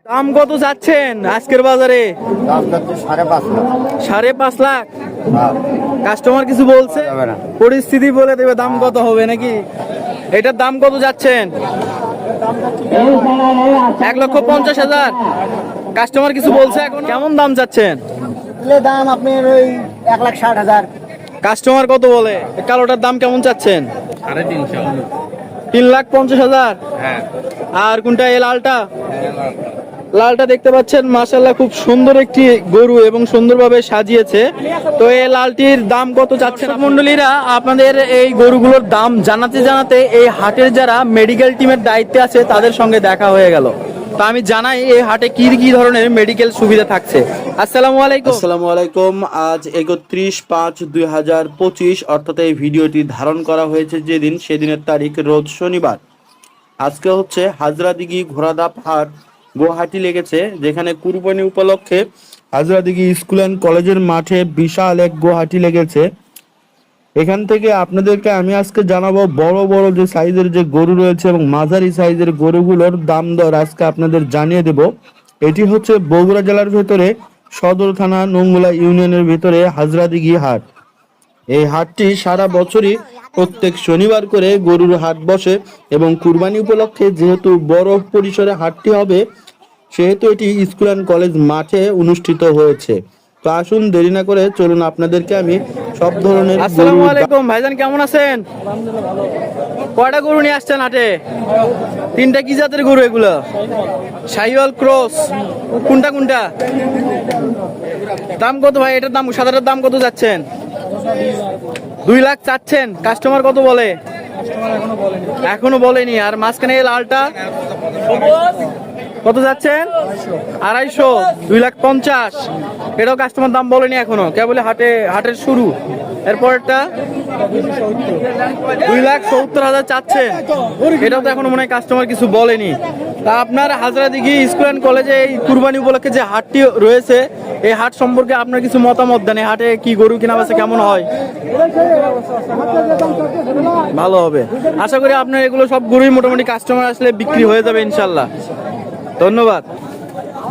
দাম কত যাচ্ছেন আজকের বাজারে? দাম যাচ্ছে 5.5 লাখ। 5.5 লাখ। হ্যাঁ। কাস্টমার কিছু বলছে? যাবে না। পরিস্থিতি বলে দেবে দাম কত হবে নাকি? এটার দাম কত যাচ্ছেন? 1,50,000। কাস্টমার কিছু বলছে এখন? কেমন দাম যাচ্ছেন? দাম আপনার ওই 1,60,000। কাস্টমার কত বলে? কালোটার দাম কেমন চাচ্ছেন? 350। 3,50,000। হ্যাঁ। আর কোনটা এই লালটা? লালটা দেখতে পাচ্ছেন মাশাআল্লাহ খুব সুন্দর একটি গরু এবং সুন্দরভাবে সাজিয়েছে। তো এই লালটির দাম কত চাচ্ছেন? মন্ডলীরা আপনাদের এই গরুগুলোর দাম জানাতে জানাতে এই হাটের যারা মেডিকেল টিমের দায়িত্বে আছে তাদের সঙ্গে দেখা হয়ে গেল। তো আমি জানাই এই হাটে কি কি ধরনের মেডিকেল সুবিধা থাকছে। আসসালামু আলাইকুম। আসসালামু আলাইকুম। আজ 31/5/2025 অর্থাৎ এই ভিডিওটি ধারণ করা হয়েছে যেদিন, সেদিনের তারিখ রোজ শনিবার। আজকে হচ্ছে হাজরাদিঘি ঘোড়াধাপ হাট গুয়াহাটি লেগেছে, যেখানে কুরবানি উপলক্ষে হাজরাদিঘি স্কুল অ্যান্ড কলেজের মাঠে বিশাল এক গুয়াহাটি লেগেছে। এখান থেকে আপনাদেরকে আমি আজকে জানাবো বড় বড় যে সাইজের যে গরু রয়েছে এবং মাঝারি সাইজের গরুগুলোর দাম দর আজকে আপনাদের জানিয়ে দেব। এটি হচ্ছে বগুড়া জেলার ভেতরে সদর থানা নঙ্গুলা ইউনিয়নের ভিতরে হাজরাদিঘি হাট। এই হাটটি সারা বছরই প্রত্যেক শনিবার করে গরুর হাট বসে এবং কুরবানি উপলক্ষে যেহেতু বড় পরিসরে হাটটি হবে, সেহেতু এটি স্কুল অ্যান্ড কলেজ মাঠে অনুষ্ঠিত হয়েছে। তো আসুন দেরি না করে চলুন আপনাদেরকে আমি সব ধরনের আসসালামু আলাইকুম ভাইজান, কেমন আছেন? কয়টা গরু নিয়ে আসছেন হাটে? 3টা। কি জাতের গরু এগুলো? শাহিওয়াল ক্রস। কোনটা কোনটা? দাম কত ভাই? এটার দাম, সাদাটার দাম কত যাচ্ছেন? 2 লাখ চাচ্ছেন। কাস্টমার কত বলে? এখনো বলেনি। আর মাঝখানে এই লালটা কত যাচ্ছেন? 250। 2,50,000। এটাও কাস্টমার দাম বলেনি এখনো, কেবল হাটের শুরু। এরপরটা 2,70,000 চাচ্ছেন। এটাও তো এখনো মনে হয় কাস্টমার কিছু বলেনি। তা আপনার হাজরাদিঘি স্কুল অ্যান্ড কলেজে এই কুরবানি উপলক্ষে যে হাটটি রয়েছে, এই হাট সম্পর্কে আপনার কিছু মতামত দেন। এই হাটে কি গরু কিনা বেচা কেমন হয়? ভালো হবে। আশা করি আপনার এগুলো সব গরুই মোটামুটি কাস্টমার আসলে বিক্রি হয়ে যাবে ইনশাল্লাহ। ধন্যবাদ।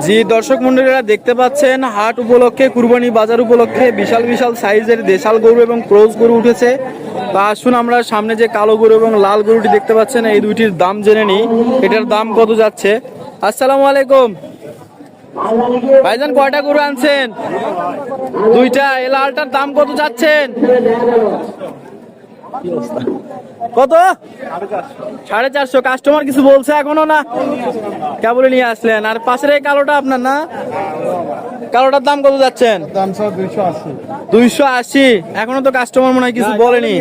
জি দর্শক মন্ডলীরা দেখতে পাচ্ছেন হাট উপলক্ষে, কুরবানি বাজার উপলক্ষে বিশাল বিশাল সাইজের দেশাল গরু এবং ক্রস গরু উঠেছে। তা আসুন আমরা সামনে যে কালো গরু এবং লাল গরুটি দেখতে পাচ্ছেন, এই দুইটির দাম জেনে নিই। এটার দাম কত যাচ্ছে? আসসালামু আলাইকুম ভাইজান, কয়টা গরু আনছেন? 2টা। এই লালটার দাম কত যাচ্ছেন? কত? 450। কাস্টমার কিছু বলছে এখনো? না, কেবল নিয়ে আসলেন। আর পাশের এই কালোটা আপনার না? কালোটার দাম কত যাচ্ছেন? 280। এখনো তো কাস্টমার মনে হয় কিছু বলেনি।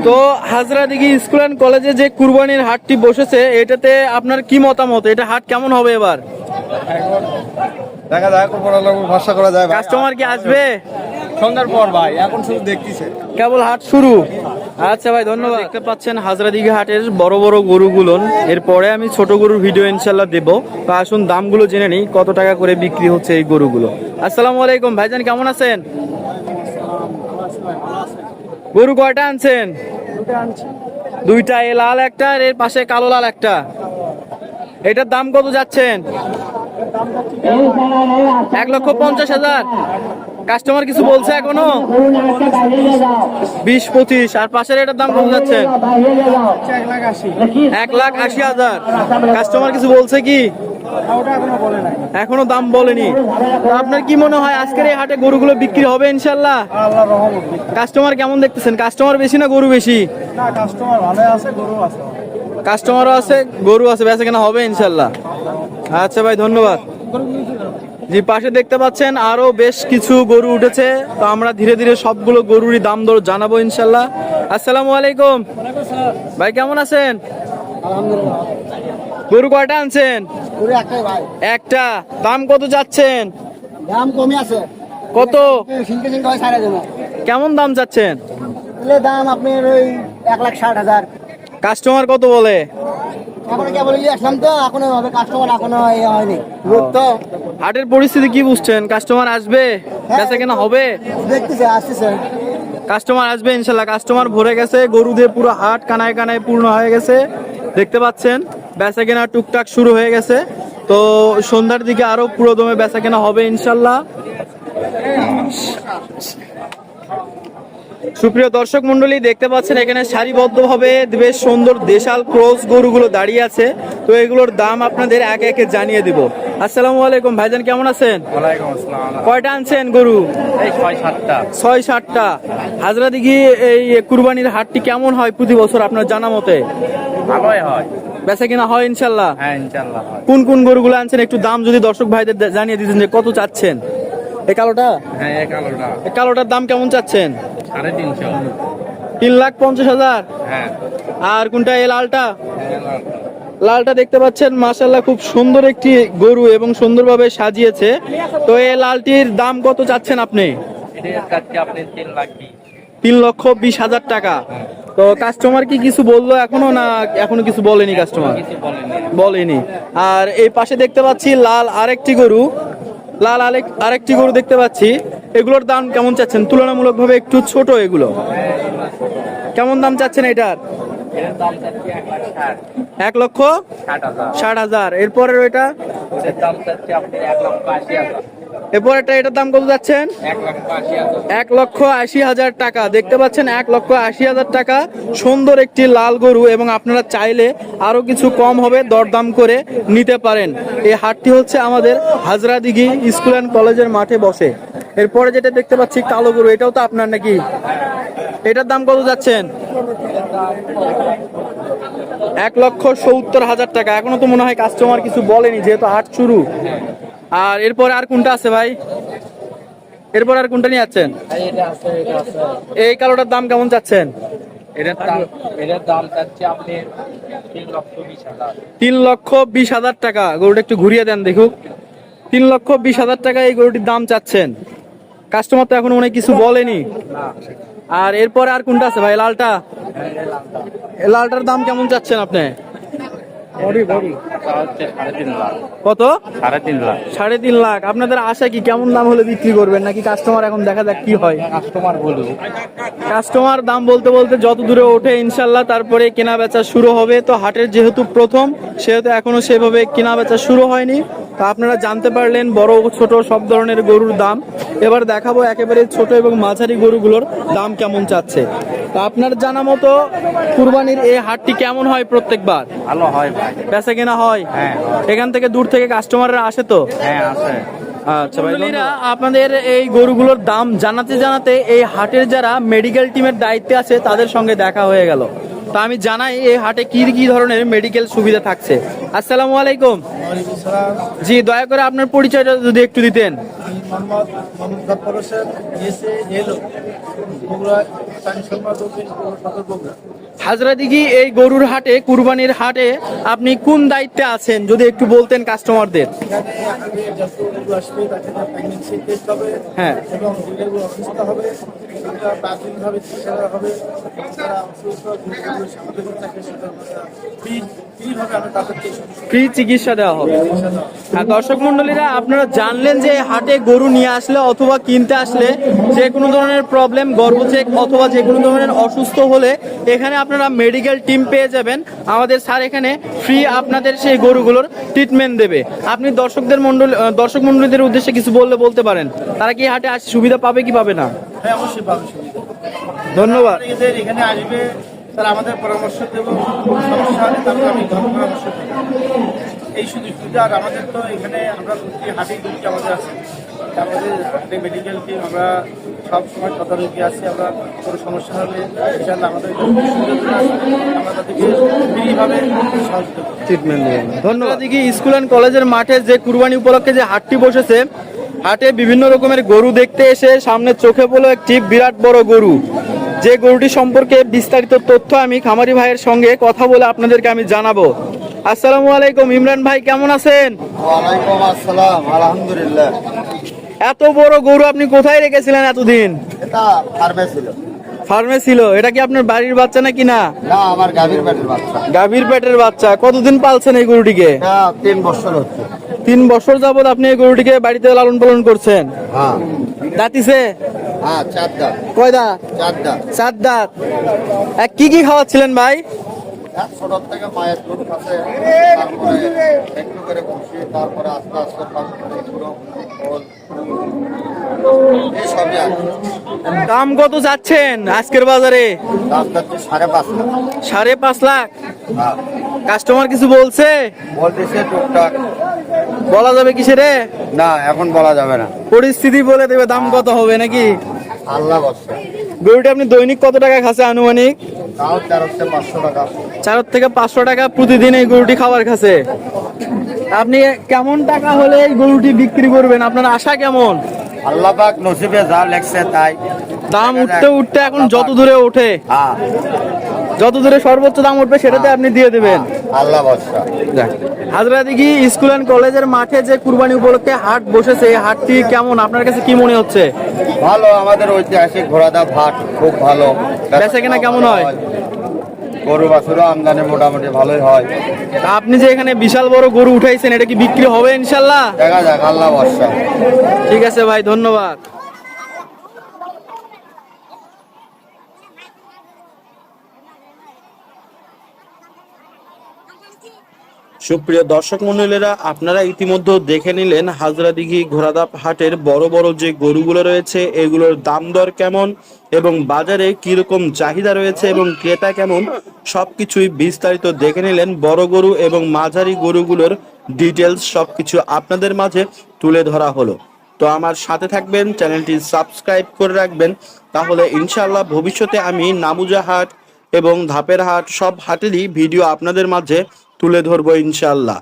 তো হাজরাদিঘি স্কুল অ্যান্ড কলেজে যে কুরবানির হাটটি বসেছে, এটাতে আপনার কি মতামত? এটা হাট কেমন হবে এবার? দেখা যায়, ভরসা করা যায়। কাস্টমার কি আসবে? সন্ধ্যার পর ভাই, এখন শুধু দেখতেছে, কেবল হাট শুরু। আচ্ছা ভাই, ধন্যবাদ। দেখতে পাচ্ছেন হাজরাদিঘি হাটের বড় বড় গরুগুলো। এরপরে আমি ছোট গরুর ভিডিও ইনশাল্লাহ দেব। তো আসুন দামগুলো জেনে নিই, কত টাকা করে বিক্রি হচ্ছে এই গরুগুলো। আসসালামু আলাইকুম ভাইজান, কেমন আছেন? গরু কয়টা আনছেন? 2টা। এই লাল একটা আর এর পাশে কালো লাল একটা। এটার দাম কত যাচ্ছেন? 1,50,000। কাস্টমার কিছু বলছে এখনো? 20-25। আর পাশের এটার দাম কত যাচ্ছেন? 1,80,000। কাস্টমার কিছু বলছে কি? এখনো দাম বলেনি। আপনার কি মনে হয় আজকের এই হাটে গরুগুলো বিক্রি হবে ইনশাল্লাহ? কাস্টমার কেমন দেখতেছেন? কাস্টমার বেশি না গরু বেশি? কাস্টমারও আছে, গরু আছে, বেচা কেনা হবে ইনশাল্লাহ। আচ্ছা ভাই, ধন্যবাদ। জি পাশে দেখতে পাচ্ছেন আরো বেশ কিছু গরু উঠেছে। তো আমরা ধীরে ধীরে সবগুলো গরুরই দাম দর জানাবো ইনশাল্লাহ। আসসালামু আলাইকুম ভাই, কেমন আছেন? গরু কয়টা আনছেন? একটা। দাম কত যাচ্ছেন? দাম কমে আছে। কত? কেমন দাম যাচ্ছেন? দাম আপনার ওই 1,60,000। কাস্টমার কত বলে? এখন কেবল আসলাম তো, এখনো হবে কাস্টমার, এখনো হয়নি। তো হাটের পরিস্থিতি কি বুঝছেন? কাস্টমার আসবে, বেচা কেনা হবে? দেখতেছে, আসতেছে। কাস্টমার আসবে ইনশাল্লাহ। কাস্টমার ভরে গেছে, গরু দিয়ে পুরো হাট কানায় কানায় পূর্ণ হয়ে গেছে। দেখতে পাচ্ছেন বেচা কেনা টুকটাক শুরু হয়ে গেছে। তো সন্ধ্যার দিকে আরো পুরো দমে বেচা কেনা হবে ইনশাল্লাহ। সুপ্রিয় দর্শক মন্ডলী, দেখতে পাচ্ছেন এখানে সারিবদ্ধভাবে বেশ সুন্দর দেশাল ক্রস গরুগুলো দাঁড়িয়ে আছে। তো এগুলোর দাম আপনাদের একে একে জানিয়ে দিব। আসসালামু আলাইকুম ভাইজান, কেমন আছেন? ওয়ালাইকুম আসসালাম। কয়টা আনছেন গরু? এই 6-7টা। 6-7টা। হাজরাদিঘি এই কুরবানির হাটটি কেমন হয় প্রতি বছর আপনার জানা মতে? ভালোই হয়। বেচা কিনা হয় ইনশাল্লাহ? হ্যাঁ ইনশাআল্লাহ হয়। কোন কোন গরুগুলো আনছেন একটু দাম যদি দর্শক ভাইদের জানিয়ে দিতেন যে কত চাচ্ছেন? এই কালোটা? হ্যাঁ এক আলোটা এই কালোটার দাম কেমন চাচ্ছেন? 350। 3,50,000। হ্যাঁ। আর কোনটা এই লালটা? লালটা দেখতে পাচ্ছেন মাশাআল্লাহ খুব সুন্দর একটি গরু এবং সুন্দরভাবে সাজিয়েছে। তো এই লালটির দাম কত চাচ্ছেন আপনি? এটা কাটকে আপনি 3 লাখ। 3,20,000 টাকা। তো কাস্টমার কি কিছু বললো এখনো, না এখনো কিছু বলেনি কাস্টমার? কিছু বলেনি। বলেনি। আর এই পাশে দেখতে পাচ্ছি লাল আরেকটি গরু, আরেকটি গরু দেখতে পাচ্ছি। এগুলোর দাম কেমন চাচ্ছেন? তুলনামূলকভাবে একটু ছোট এগুলো, কেমন দাম চাচ্ছেন এটার? এর দাম চাচ্ছি 1,60,000। 1,60,000। এরপরে ওইটা? এর দাম চাচ্ছি আপনি 1,80,000। এরপরেরটা এটার দাম কত যাচ্ছেন? 1,80,000। 1,80,000 টাকা। দেখতে পাচ্ছেন 1,80,000 টাকা। সুন্দর একটি লাল গরু এবং আপনারা চাইলে আরো কিছু কম হবে, দরদাম করে নিতে পারেন। এই হাটটি হচ্ছে আমাদের হাজরাদিঘি স্কুল অ্যান্ড কলেজের মাঠে বসে। এরপরে যেটা দেখতে পাচ্ছি কালো গরু, এটাও তো আপনার নাকি? এটার দাম কত যাচ্ছেন? 1,70,000 টাকা। এখনো তো মনে হয় কাস্টমার কিছু বলেনি যেহেতু হাট শুরু। আর এরপরে আর কোনটা আছে ভাই? এরপর আর কোনটা নিয়ে যাচ্ছেন? এটা আছে, এটা আছে। এই কালোটার দাম কেমন চাচ্ছেন? এর দাম চাচ্ছি আপনি 3,20,000। 3,20,000 টাকা। গরুটা একটু ঘুরিয়ে দেন দেখুক। 3,20,000 টাকা এই গরুটির দাম চাচ্ছেন। কাস্টমার তো এখন অনেক কিছু বলেনি। আর এরপরে আর কোনটা আছে ভাই? লালটা? এই লালটার দাম কেমন চাচ্ছেন আপনি? হচ্ছে 3.5 লাখ। কত? 3.5 লাখ। 3.5 লাখ। আপনাদের আশা কি কেমন দাম হলে বিক্রি করবেন, নাকি কাস্টমার এখন দেখা যাক কি হয়? কাস্টমার বলুন। কাস্টমার দাম বলতে বলতে যত দূরে ওঠে ইনশাল্লাহ তারপরে কেনা বেচা শুরু হবে। তো হাটের যেহেতু প্রথম, সেহেতু এখনো সেভাবে কেনা বেচা শুরু হয়নি। তা আপনারা জানতে পারলেন বড় ছোট সব ধরনের গরুর দাম। এবার দেখাবো একেবারে ছোট এবং মাঝারি গরুগুলোর দাম কেমন চাচ্ছে। তা আপনার জানা মতো কুরবানির এই হাটটি কেমন হয় প্রত্যেকবার? ভালো হয় ভাই। বেচা কেনা হয়? হ্যাঁ। এখান থেকে দূর থেকে কাস্টমাররা আসে তো? হ্যাঁ আছে। আচ্ছা ভাই, আপনাদের এই গরুগুলোর দাম জানাতে জানাতে এই হাটের যারা মেডিকেল টিমের দায়িত্বে আছে তাদের সঙ্গে দেখা হয়ে গেল। তা আমি জানাই এই হাটে কি কি ধরনের মেডিকেল সুবিধা থাকছে। আসসালামু আলাইকুম। জি, দয়া করে আপনার পরিচয়টা যদি একটু দিতেন। হাজরাদিঘি এই গরুর হাটে, কুরবানির হাটে আপনি কোন দায়িত্বে আছেন যদি একটু বলতেন কাস্টমারদের? হ্যাঁ। ফ্রি চিকিৎসা দেওয়া হবে। আর দর্শক মন্ডলীরা, আপনারা জানলেন যে হাটে গরু নিয়ে আসলে অথবা কিনতে আসলে যে কোনো ধরনের প্রবলেম, গর্ভচেক অথবা যে কোনো ধরনের অসুস্থ হলে এখানে আপনারা মেডিকেল টিম পেয়ে যাবেন। আমাদের স্যার এখানে ফ্রি আপনাদের সেই গরুগুলোর ট্রিটমেন্ট দেবে। আপনি দর্শক মন্ডলীদের উদ্দেশ্যে কিছু বলতে পারেন, তারা কি হাটে আসে সুবিধা পাবে কি পাবে না? হ্যাঁ অবশ্যই পাবে সুবিধা। ধন্যবাদ। এদের এখানে আসবে, তারা আমাদের পরামর্শ দেবো, সমস্যা হলে তারপর আমি পরামর্শ দেবো, এই শুধু সুবিধা। আর আমাদের তো এখানে আমরা প্রতি হাটেই ঢুকি আমাদের আছে, আমাদের হাটে মেডিকেল টিম, আমরা সব সময় তদারকি আছি। আমরা কোনো সমস্যা হলে ইনশাআল্লাহ আমাদের আমরা তাদেরকে ফ্রিভাবে সহযোগিতা করি, ট্রিটমেন্ট দেবেন। ধন্যবাদ। দিকে স্কুল অ্যান্ড কলেজের মাঠে যে কুরবানি উপলক্ষে যে হাটটি বসেছে, হাটে বিভিন্ন রকমের গরু দেখতে এসে সামনে চোখে পড়লো একটি বিরাট বড় গরু। যে গরুটি সম্পর্কে বিস্তারিত তথ্য আমি খামারি ভাইয়ের সঙ্গে কথা বলে আপনাদেরকে আমি জানাবো। আসসালামু আলাইকুম, ইমরান ভাই কেমন আছেন? ওয়ালাইকুম আসসালাম, আলহামদুলিল্লাহ। এত বড় গরু আপনি কোথায় রেখেছিলেন এতদিন? এটা ফার্মে ছিল। ফার্মে ছিল? এটা কি আপনার বাড়ির বাচ্চা নাকি? না, না, আমার গাভীর পেটের বাচ্চা। গাভীর পেটের বাচ্চা। কতদিন পালছেন এই গরুটিকে? এটা 3 বছর হচ্ছে। 3 বছর যাবত আপনি এই গরুটিকে বাড়িতে লালন পালন করছেন? হ্যাঁ। দাঁতিছে? হ্যাঁ, 4 দাঁত। কয় দাঁত? 4 দাঁত। 4 দাঁত। কি কি খাওয়াচ্ছিলেন ভাই? ছোট থেকে মায়ের দুধ খাচ্ছে, তারপরে একটু করে বসি, তারপরে আস্তে আস্তে পুরো এইসবই আর কি। দাম কত যাচ্ছেন আজকের বাজারে? দাম যাচ্ছে 5.5 লাখ। 5.5 লাখ। হ্যাঁ, কাস্টমার কিছু বলছে? বলতেছে টুকটাক। বলা যাবে কিসে রে? না, এখন বলা যাবে না, পরিস্থিতি বলে দেবে দাম কত হবে নাকি? আল্লাহ বলছে। গরুটা আপনি দৈনিক কত টাকা খাচ্ছে আনুমানিক? তাও 400-500 টাকা। 4 থেকে 500 টাকা প্রতিদিন এই গরুটি খাবার খাচ্ছে। আপনি কেমন টাকা হলে এই গরুটি বিক্রি করবেন? আপনার আশা কেমন? আল্লাহ পাক নসিবে যা লেখছে তাই। দাম উঠতে উঠতে এখন যত দূরে ওঠে, হ্যাঁ, যত দূরে সর্বোচ্চ দাম উঠবে সেটাতে আপনি দিয়ে দেবেন। আল্লাহ বর্ষা। হাজরাদিঘি স্কুল অ্যান্ড কলেজের মাঠে যে কুরবানি উপলক্ষে হাট বসেছে, এই হাটটি কেমন আপনার কাছে কি মনে হচ্ছে? ভালো, আমাদের ঐতিহাসিক ঘোড়াদা হাট খুব ভালো। বেচাকেনা কেমন হয়? গরু বাছুরও আমদানি মোটামুটি ভালোই হয়। আপনি যে এখানে বিশাল বড় গরু উঠাইছেন, এটা কি বিক্রি হবে ইনশাল্লাহ? দেখা যাক, আল্লাহ বর্ষা। ঠিক আছে ভাই, ধন্যবাদ। সুপ্রিয় দর্শক মণ্ডলীরা, আপনারা ইতিমধ্যে দেখে নিলেন হাজরাদিঘি ঘোড়াধাপ হাটের বড় বড় যে গরুগুলো রয়েছে এগুলোর দাম দর কেমন এবং বাজারে কিরকম চাহিদা রয়েছে এবং ক্রেতা কেমন, সবকিছুই বিস্তারিত দেখে নিলেন। বড় গরু এবং মাঝারি গরুগুলোর ডিটেলস সবকিছু আপনাদের মাঝে তুলে ধরা হলো। তো আমার সাথে থাকবেন, চ্যানেলটি সাবস্ক্রাইব করে রাখবেন, তাহলে ইনশাআল্লাহ ভবিষ্যতে আমি নামুজা হাট এবং ধাপের হাট সব হাটেরই ভিডিও আপনাদের মাঝে তুলে ধরবো ইনশাআল্লাহ।